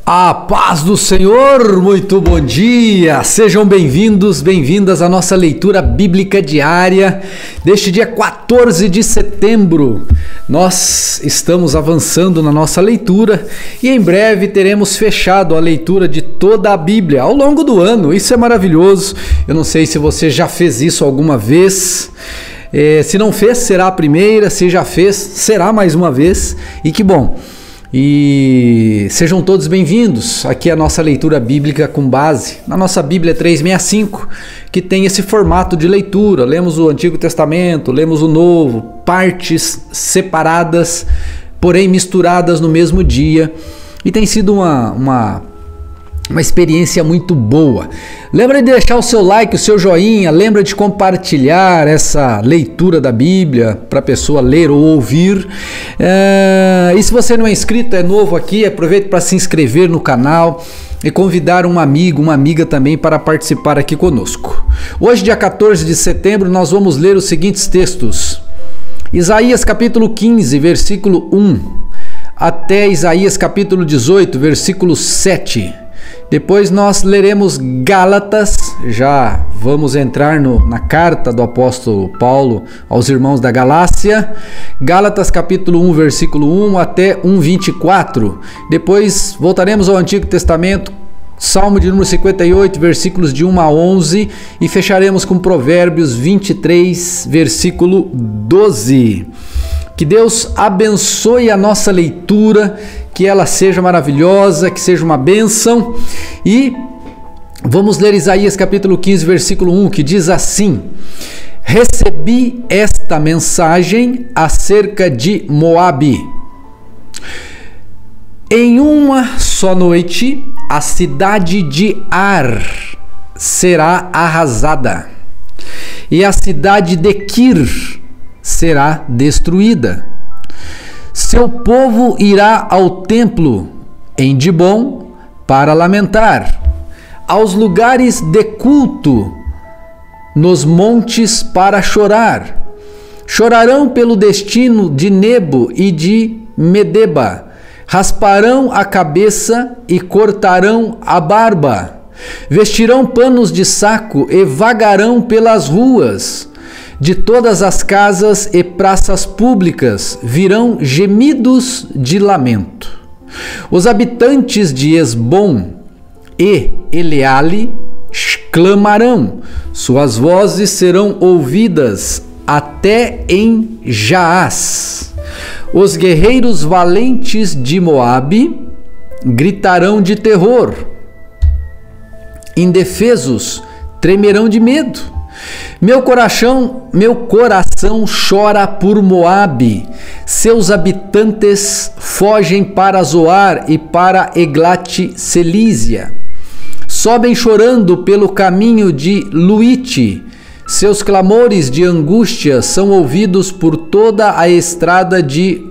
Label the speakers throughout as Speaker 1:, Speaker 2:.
Speaker 1: A paz do Senhor, muito bom dia! Sejam bem-vindos, bem-vindas à nossa leitura bíblica diária deste dia 14 de setembro. Nós estamos avançando na nossa leitura e em breve teremos fechado a leitura de toda a Bíblia ao longo do ano. Isso é maravilhoso. Eu não sei se você já fez isso alguma vez. Se não fez, será a primeira. Se já fez, será mais uma vez. E que bom! E sejam todos bem-vindos aqui à nossa leitura bíblica com base na nossa Bíblia 365, que tem esse formato de leitura. Lemos o Antigo Testamento, lemos o Novo, partes separadas, porém misturadas no mesmo dia. E tem sido uma experiência muito boa. Lembra de deixar o seu like, o seu joinha, lembra de compartilhar essa leitura da Bíblia para a pessoa ler ou ouvir. E se você não é inscrito, é novo aqui, aproveite para se inscrever no canal e convidar um amigo, uma amiga também para participar aqui conosco. Hoje, dia 14 de setembro, nós vamos ler os seguintes textos. Isaías capítulo 15, versículo 1, até Isaías capítulo 18, versículo 7. Depois nós leremos Gálatas, já vamos entrar na carta do apóstolo Paulo aos irmãos da Galácia, Gálatas capítulo 1, versículo 1 até 1:24. Depois voltaremos ao Antigo Testamento, Salmo de número 58, versículos de 1 a 11, e fecharemos com Provérbios 23, versículo 12. Que Deus abençoe a nossa leitura, que ela seja maravilhosa, que seja uma bênção. E vamos ler Isaías capítulo 15, versículo 1, que diz assim: Recebi esta mensagem acerca de Moabe. Em uma só noite, a cidade de Ar será arrasada, e a cidade de Kir será destruída. Seu povo irá ao templo em Dibom para lamentar, aos lugares de culto nos montes para chorar. Chorarão pelo destino de Nebo e de Medeba, rasparão a cabeça e cortarão a barba, vestirão panos de saco e vagarão pelas ruas. De todas as casas e praças públicas virão gemidos de lamento. Os habitantes de Esbom e Eleale clamarão, suas vozes serão ouvidas até em Jaás. Os guerreiros valentes de Moabe gritarão de terror. Indefesos tremerão de medo. Meu coração chora por Moabe, seus habitantes fogem para Zoar e para Eglat-Selísia. Sobem chorando pelo caminho de Luite, seus clamores de angústia são ouvidos por toda a estrada de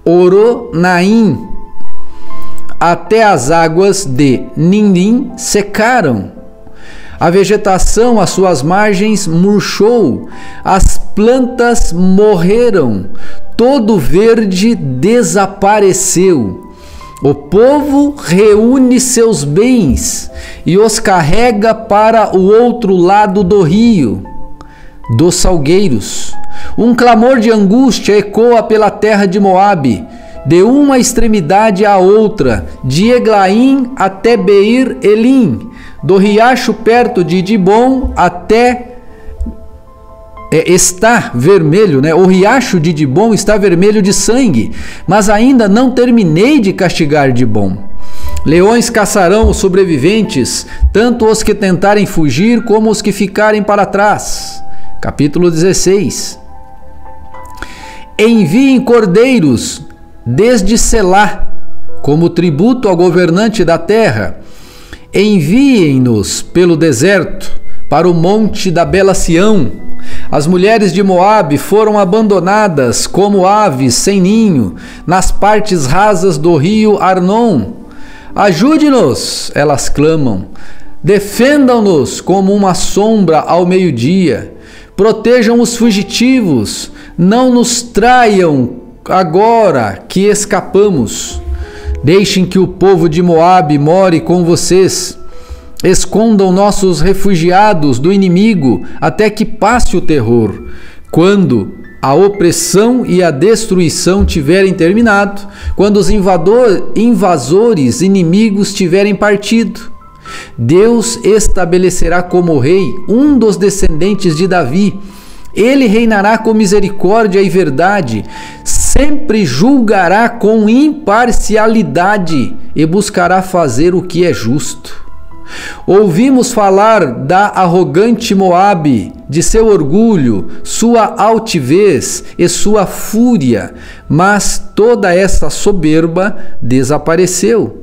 Speaker 1: Oronaim. Até as águas de Nindim secaram. A vegetação às suas margens murchou, as plantas morreram, todo verde desapareceu. O povo reúne seus bens e os carrega para o outro lado do rio, dos salgueiros. Um clamor de angústia ecoa pela terra de Moabe, de uma extremidade à outra, de Eglaim até Beir-Elim, do riacho perto de Dibom até está vermelho, né? O riacho de Dibom está vermelho de sangue, mas ainda não terminei de castigar Dibom. Leões caçarão os sobreviventes, tanto os que tentarem fugir como os que ficarem para trás. Capítulo 16. Enviem cordeiros desde Selá, como tributo ao governante da terra. Enviem-nos pelo deserto, para o monte da bela Sião. As mulheres de Moabe foram abandonadas como aves sem ninho, nas partes rasas do rio Arnon. Ajude-nos, elas clamam. Defendam-nos como uma sombra ao meio-dia. Protejam os fugitivos. Não nos traiam agora que escapamos. Deixem que o povo de Moabe more com vocês. Escondam nossos refugiados do inimigo até que passe o terror. Quando a opressão e a destruição tiverem terminado, quando os invasores inimigos tiverem partido, Deus estabelecerá como rei um dos descendentes de Davi. Ele reinará com misericórdia e verdade, sempre julgará com imparcialidade e buscará fazer o que é justo. Ouvimos falar da arrogante Moabe, de seu orgulho, sua altivez e sua fúria, mas toda essa soberba desapareceu.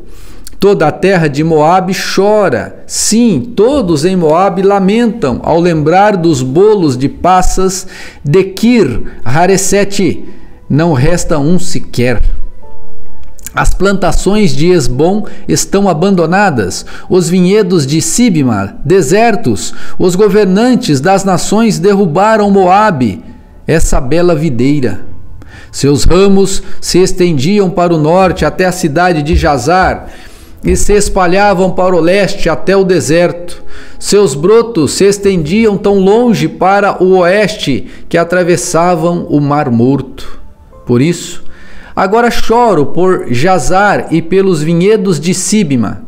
Speaker 1: Toda a terra de Moabe chora, sim, todos em Moabe lamentam ao lembrar dos bolos de passas de Kir-Haresete, não resta um sequer. As plantações de Esbom estão abandonadas, os vinhedos de Sibma desertos, os governantes das nações derrubaram Moabe, essa bela videira. Seus ramos se estendiam para o norte até a cidade de Jazar e se espalhavam para o leste até o deserto. Seus brotos se estendiam tão longe para o oeste que atravessavam o Mar Morto. Por isso, agora choro por Jazar e pelos vinhedos de Sibma.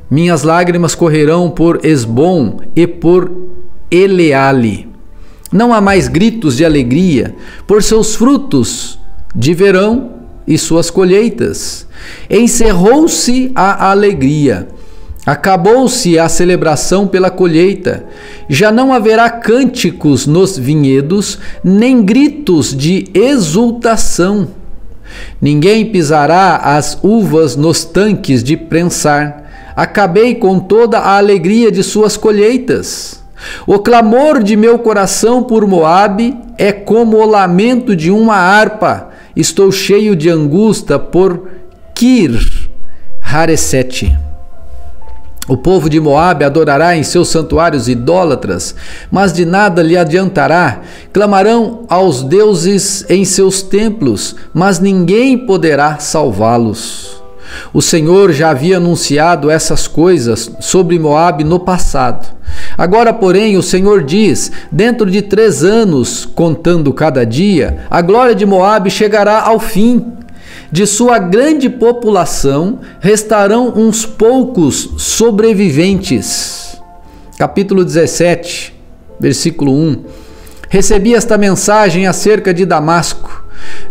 Speaker 1: Minhas lágrimas correrão por Esbom e por Eleale. Não há mais gritos de alegria por seus frutos de verão e suas colheitas. Encerrou-se a alegria. Acabou-se a celebração pela colheita. Já não haverá cânticos nos vinhedos, nem gritos de exultação. Ninguém pisará as uvas nos tanques de prensar. Acabei com toda a alegria de suas colheitas. O clamor de meu coração por Moabe é como o lamento de uma harpa. Estou cheio de angústia por Kir-Haresete. O povo de Moabe adorará em seus santuários idólatras, mas de nada lhe adiantará. Clamarão aos deuses em seus templos, mas ninguém poderá salvá-los. O Senhor já havia anunciado essas coisas sobre Moabe no passado. Agora, porém, o Senhor diz: dentro de 3 anos, contando cada dia, a glória de Moabe chegará ao fim. De sua grande população restarão uns poucos sobreviventes. Capítulo 17, versículo 1. Recebi esta mensagem acerca de Damasco.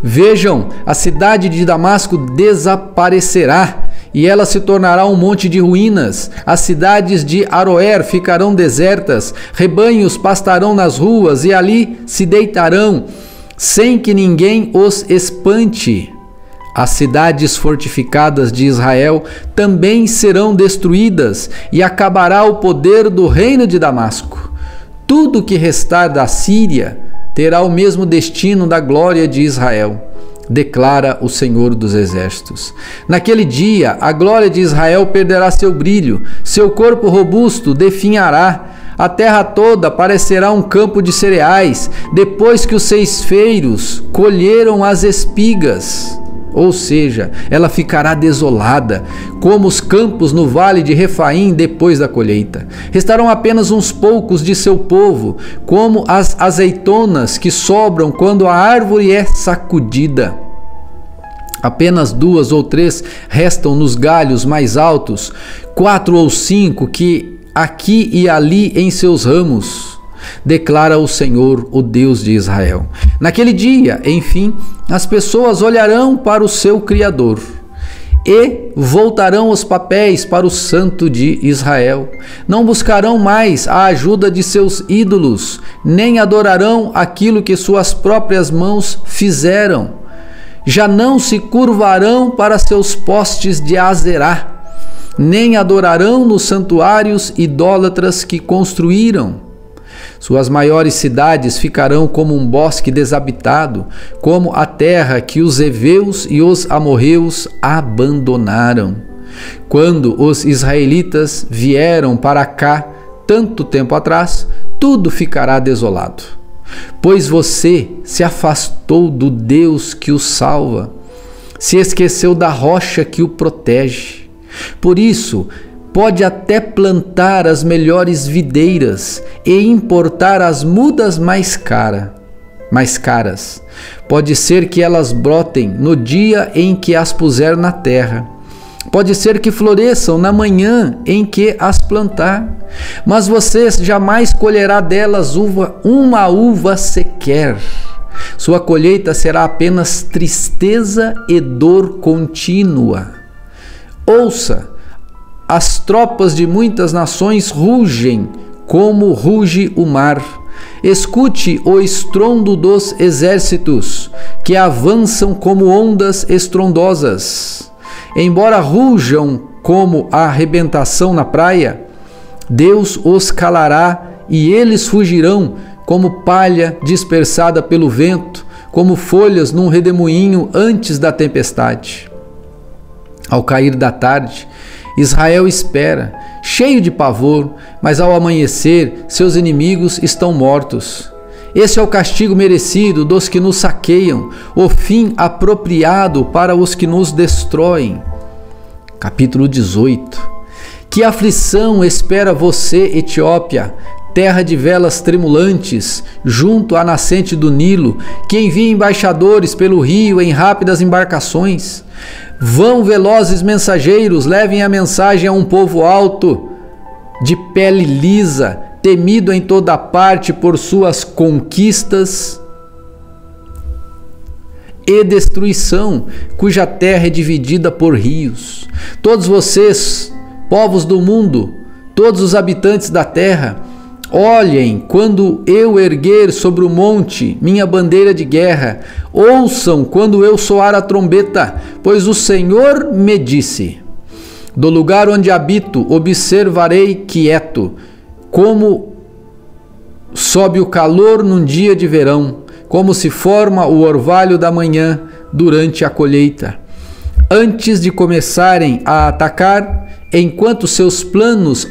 Speaker 1: Vejam, a cidade de Damasco desaparecerá e ela se tornará um monte de ruínas. As cidades de Aroer ficarão desertas, rebanhos pastarão nas ruas e ali se deitarão, sem que ninguém os espante. As cidades fortificadas de Israel também serão destruídas e acabará o poder do reino de Damasco. Tudo que restar da Síria terá o mesmo destino da glória de Israel, declara o Senhor dos Exércitos. Naquele dia, a glória de Israel perderá seu brilho, seu corpo robusto definhará. A terra toda parecerá um campo de cereais, depois que os ceifeiros colheram as espigas. Ou seja, ela ficará desolada, como os campos no vale de Refaim depois da colheita. Restarão apenas uns poucos de seu povo, como as azeitonas que sobram quando a árvore é sacudida. Apenas 2 ou 3 restam nos galhos mais altos, 4 ou 5 que aqui e ali em seus ramos, declara o Senhor, o Deus de Israel. Naquele dia, enfim, as pessoas olharão para o seu Criador e voltarão os papéis para o Santo de Israel. Não buscarão mais a ajuda de seus ídolos, nem adorarão aquilo que suas próprias mãos fizeram. Já não se curvarão para seus postes de Azerá, nem adorarão nos santuários idólatras que construíram. Suas maiores cidades ficarão como um bosque desabitado, como a terra que os heveus e os amorreus abandonaram. Quando os israelitas vieram para cá, tanto tempo atrás, tudo ficará desolado. Pois você se afastou do Deus que o salva. se esqueceu da rocha que o protege. Por isso, pode até plantar as melhores videiras e importar as mudas mais caras. Pode ser que elas brotem no dia em que as puser na terra. Pode ser que floresçam na manhã em que as plantar. Mas você jamais colherá delas uma uva sequer. Sua colheita será apenas tristeza e dor contínua. Ouça, as tropas de muitas nações rugem como ruge o mar. Escute o estrondo dos exércitos, que avançam como ondas estrondosas. Embora rujam como a arrebentação na praia, Deus os calará e eles fugirão como palha dispersada pelo vento, como folhas num redemoinho antes da tempestade. Ao cair da tarde, Israel espera, cheio de pavor, mas ao amanhecer, seus inimigos estão mortos. Esse é o castigo merecido dos que nos saqueiam, o fim apropriado para os que nos destroem. Capítulo 18. Que aflição espera você, Etiópia, terra de velas tremulantes, junto à nascente do Nilo, que envia embaixadores pelo rio em rápidas embarcações. Vão velozes mensageiros, levem a mensagem a um povo alto, de pele lisa, temido em toda parte por suas conquistas e destruição, cuja terra é dividida por rios. Todos vocês, povos do mundo, todos os habitantes da terra, olhem quando eu erguer sobre o monte minha bandeira de guerra. Ouçam quando eu soar a trombeta, pois o Senhor me disse: do lugar onde habito observarei quieto, como sobe o calor num dia de verão, como se forma o orvalho da manhã durante a colheita. Antes de começarem a atacar, enquanto seus planos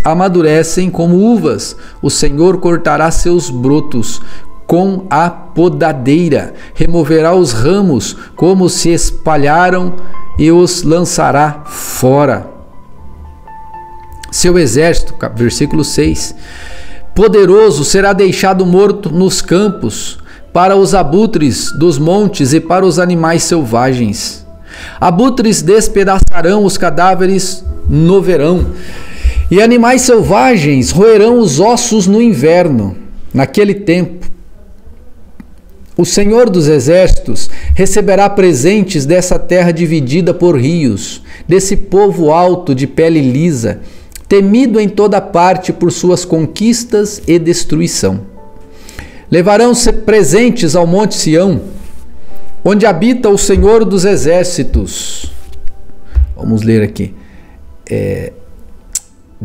Speaker 1: amadurecem como uvas, o Senhor cortará seus brotos com a podadeira, removerá os ramos como se espalharam e os lançará fora. Seu exército, versículo 6, poderoso será deixado morto nos campos, para os abutres dos montes e para os animais selvagens. Abutres despedaçarão os cadáveres no verão, e animais selvagens roerão os ossos no inverno. Naquele tempo, o Senhor dos Exércitos receberá presentes dessa terra dividida por rios, desse povo alto de pele lisa, temido em toda parte por suas conquistas e destruição. Levarão-se presentes ao Monte Sião, onde habita o Senhor dos Exércitos. Vamos ler aqui.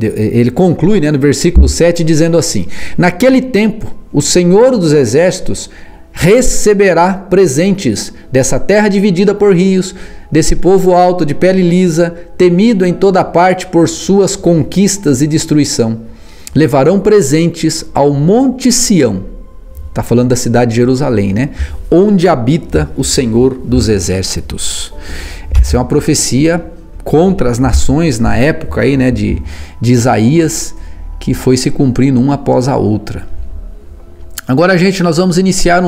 Speaker 1: Ele conclui, no versículo 7, dizendo assim: naquele tempo, o Senhor dos Exércitos receberá presentes dessa terra dividida por rios, desse povo alto de pele lisa, temido em toda parte por suas conquistas e destruição. Levarão presentes ao Monte Sião. Está falando da cidade de Jerusalém, onde habita o Senhor dos Exércitos. Essa é uma profecia contra as nações na época aí, de Isaías, que foi se cumprindo uma após a outra. Agora, gente, nós vamos iniciar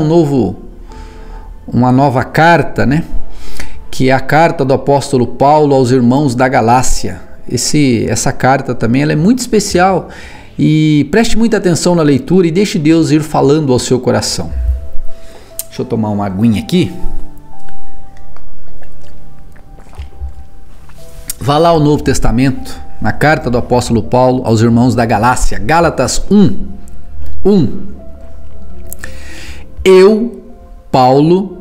Speaker 1: uma nova carta, que é a carta do apóstolo Paulo aos irmãos da Galácia. Essa carta também ela é muito especial. E preste muita atenção na leitura e deixe Deus ir falando ao seu coração. Deixa eu tomar uma aguinha aqui. Vá lá ao Novo Testamento, na carta do apóstolo Paulo aos irmãos da Galácia, Gálatas 1:1. Eu, Paulo,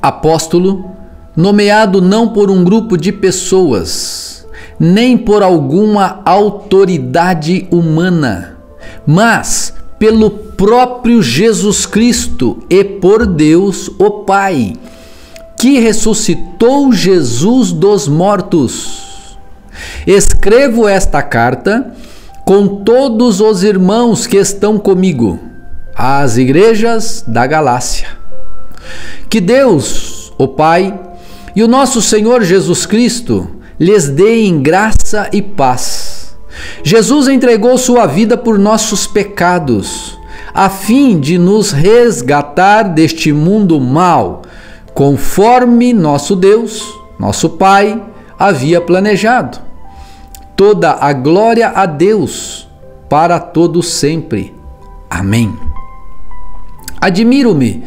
Speaker 1: apóstolo, nomeado não por um grupo de pessoas, nem por alguma autoridade humana, mas pelo próprio Jesus Cristo e por Deus o Pai, que ressuscitou Jesus dos mortos. Escrevo esta carta com todos os irmãos que estão comigo, às igrejas da Galácia. Que Deus, o Pai, E o nosso Senhor Jesus Cristo lhes dê em graça e paz. Jesus entregou sua vida por nossos pecados, a fim de nos resgatar deste mundo mau, conforme nosso Deus, nosso Pai, havia planejado. Toda a glória a Deus, para todos sempre. Amém. Admiro-me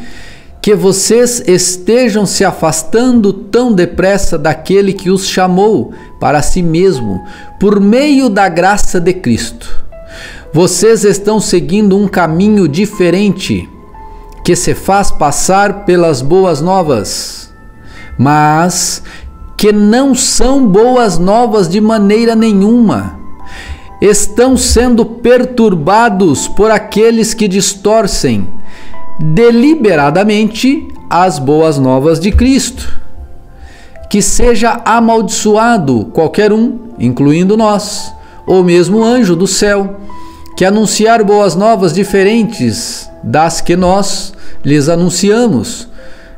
Speaker 1: que vocês estejam se afastando tão depressa daquele que os chamou para si mesmo, por meio da graça de Cristo. Vocês estão seguindo um caminho diferente, que se faz passar pelas boas novas, mas que não são boas novas de maneira nenhuma. Estão sendo perturbados por aqueles que distorcem deliberadamente as boas novas de Cristo. Que seja amaldiçoado qualquer um, incluindo nós, ou mesmo anjo do céu, que anunciar boas novas diferentes das que nós lhes anunciamos.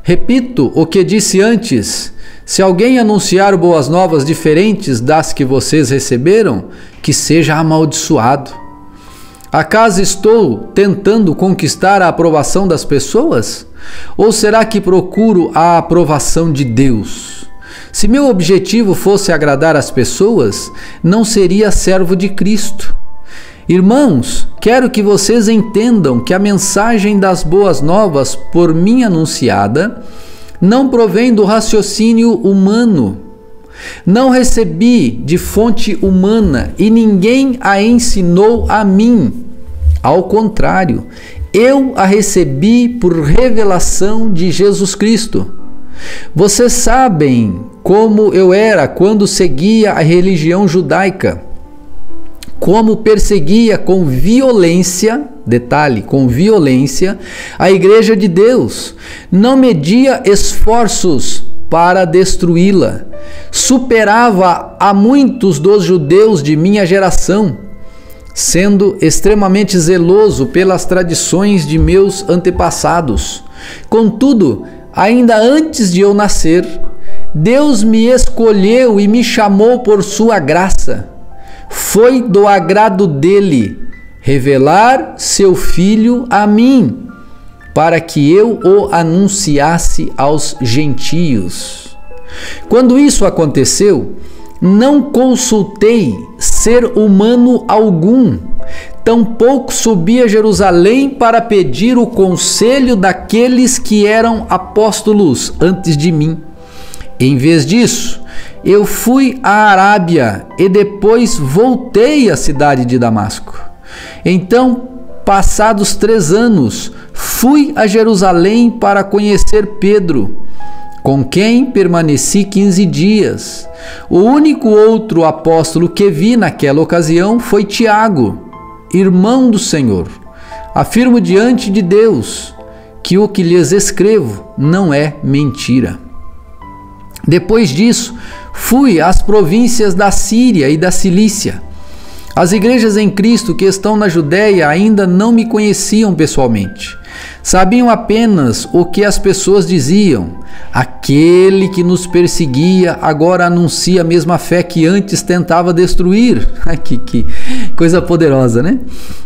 Speaker 1: Repito o que disse antes: se alguém anunciar boas novas diferentes das que vocês receberam, que seja amaldiçoado. Acaso estou tentando conquistar a aprovação das pessoas? Ou será que procuro a aprovação de Deus? Se meu objetivo fosse agradar as pessoas, não seria servo de Cristo. Irmãos, quero que vocês entendam que a mensagem das boas novas por mim anunciada não provém do raciocínio humano. Não recebi de fonte humana e ninguém a ensinou a mim. Ao contrário, eu a recebi por revelação de Jesus Cristo. Vocês sabem como eu era quando seguia a religião judaica, como perseguia com violência, detalhe, com violência, a igreja de Deus. Não media esforços para destruí-la. Superava a muitos dos judeus de minha geração, sendo extremamente zeloso pelas tradições de meus antepassados. Contudo, ainda antes de eu nascer, Deus me escolheu e me chamou por sua graça. Foi do agrado dele revelar seu Filho a mim, para que eu o anunciasse aos gentios. Quando isso aconteceu, não consultei ser humano algum, tampouco subi a Jerusalém para pedir o conselho daqueles que eram apóstolos antes de mim. Em vez disso, eu fui à Arábia e depois voltei à cidade de Damasco. Então, passados 3 anos, fui a Jerusalém para conhecer Pedro, com quem permaneci 15 dias. O único outro apóstolo que vi naquela ocasião foi Tiago, irmão do Senhor. Afirmo diante de Deus que o que lhes escrevo não é mentira. Depois disso, fui às províncias da Síria e da Cilícia. As igrejas em Cristo que estão na Judéia ainda não me conheciam pessoalmente. Sabiam apenas o que as pessoas diziam. Aquele que nos perseguia agora anuncia a mesma fé que antes tentava destruir. Que coisa poderosa, né?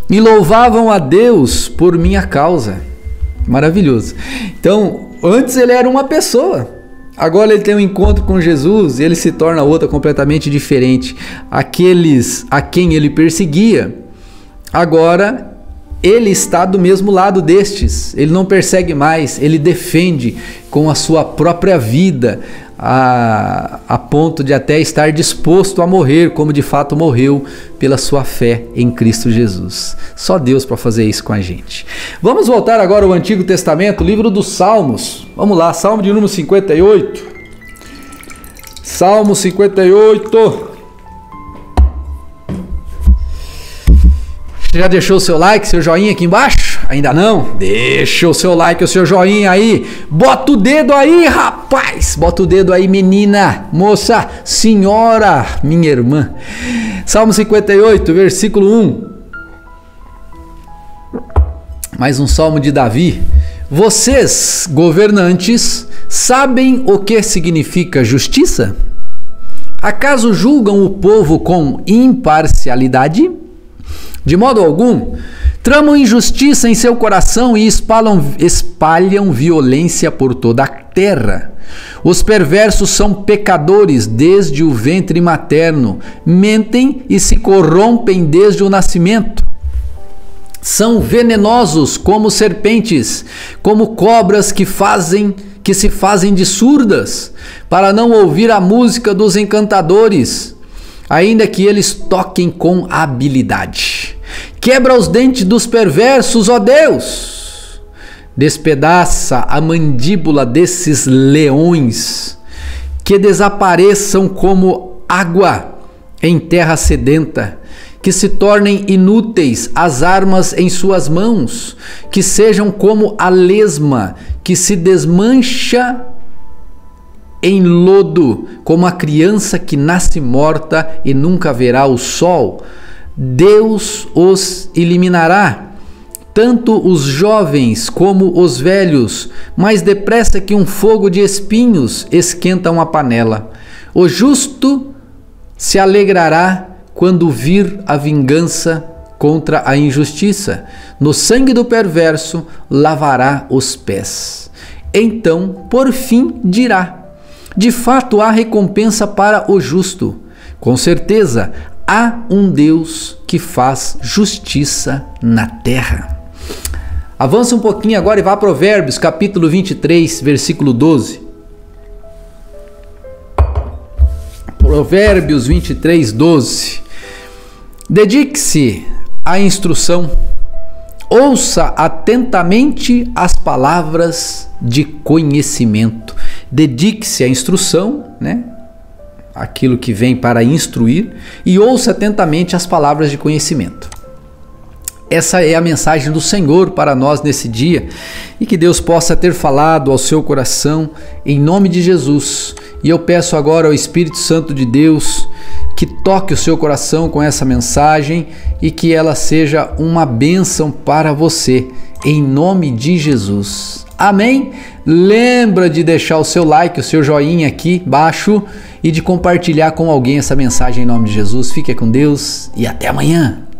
Speaker 1: E louvavam a Deus por minha causa. Maravilhoso. Então, antes ele era uma pessoa. Agora ele tem um encontro com Jesus e ele se torna outra completamente diferente. Aqueles a quem ele perseguia, agora ele está do mesmo lado destes. Ele não persegue mais, ele defende com a sua própria vida, a ponto de até estar disposto a morrer, como de fato morreu pela sua fé em Cristo Jesus. Só Deus para fazer isso com a gente. Vamos voltar agora ao Antigo Testamento, livro dos Salmos. Vamos lá, Salmo de número 58. Salmo 58. Já deixou o seu like, seu joinha aqui embaixo? Ainda não? Deixa o seu like, o seu joinha aí. Bota o dedo aí, rapaz. Bota o dedo aí, menina, moça, senhora, minha irmã. Salmo 58, versículo 1. Mais um salmo de Davi. Vocês, governantes, sabem o que significa justiça? Acaso julgam o povo com imparcialidade? De modo algum. Tramam injustiça em seu coração e espalham violência por toda a terra. Os perversos são pecadores desde o ventre materno, mentem e se corrompem desde o nascimento. São venenosos como serpentes, como cobras que se fazem de surdas, para não ouvir a música dos encantadores, ainda que eles toquem com habilidade. Quebra os dentes dos perversos, ó Deus! Despedaça a mandíbula desses leões, que desapareçam como água em terra sedenta, que se tornem inúteis as armas em suas mãos, que sejam como a lesma que se desmancha em lodo, como a criança que nasce morta e nunca verá o sol. Deus os eliminará, tanto os jovens como os velhos, mais depressa que um fogo de espinhos esquenta uma panela. O justo se alegrará quando vir a vingança contra a injustiça. No sangue do perverso lavará os pés. Então, por fim, dirá: de fato há recompensa para o justo. Com certeza, há um Deus que faz justiça na terra. Avança um pouquinho agora e vá a Provérbios, capítulo 23, versículo 12. Provérbios 23, 12. Dedique-se à instrução, ouça atentamente as palavras de conhecimento. Dedique-se à instrução, né? Aquilo que vem para instruir, e ouça atentamente as palavras de conhecimento. Essa é a mensagem do Senhor para nós nesse dia, e que Deus possa ter falado ao seu coração em nome de Jesus. E eu peço agora ao Espírito Santo de Deus que toque o seu coração com essa mensagem e que ela seja uma bênção para você, em nome de Jesus. Amém? Lembra de deixar o seu like, o seu joinha aqui embaixo e de compartilhar com alguém essa mensagem em nome de Jesus. Fique com Deus e até amanhã.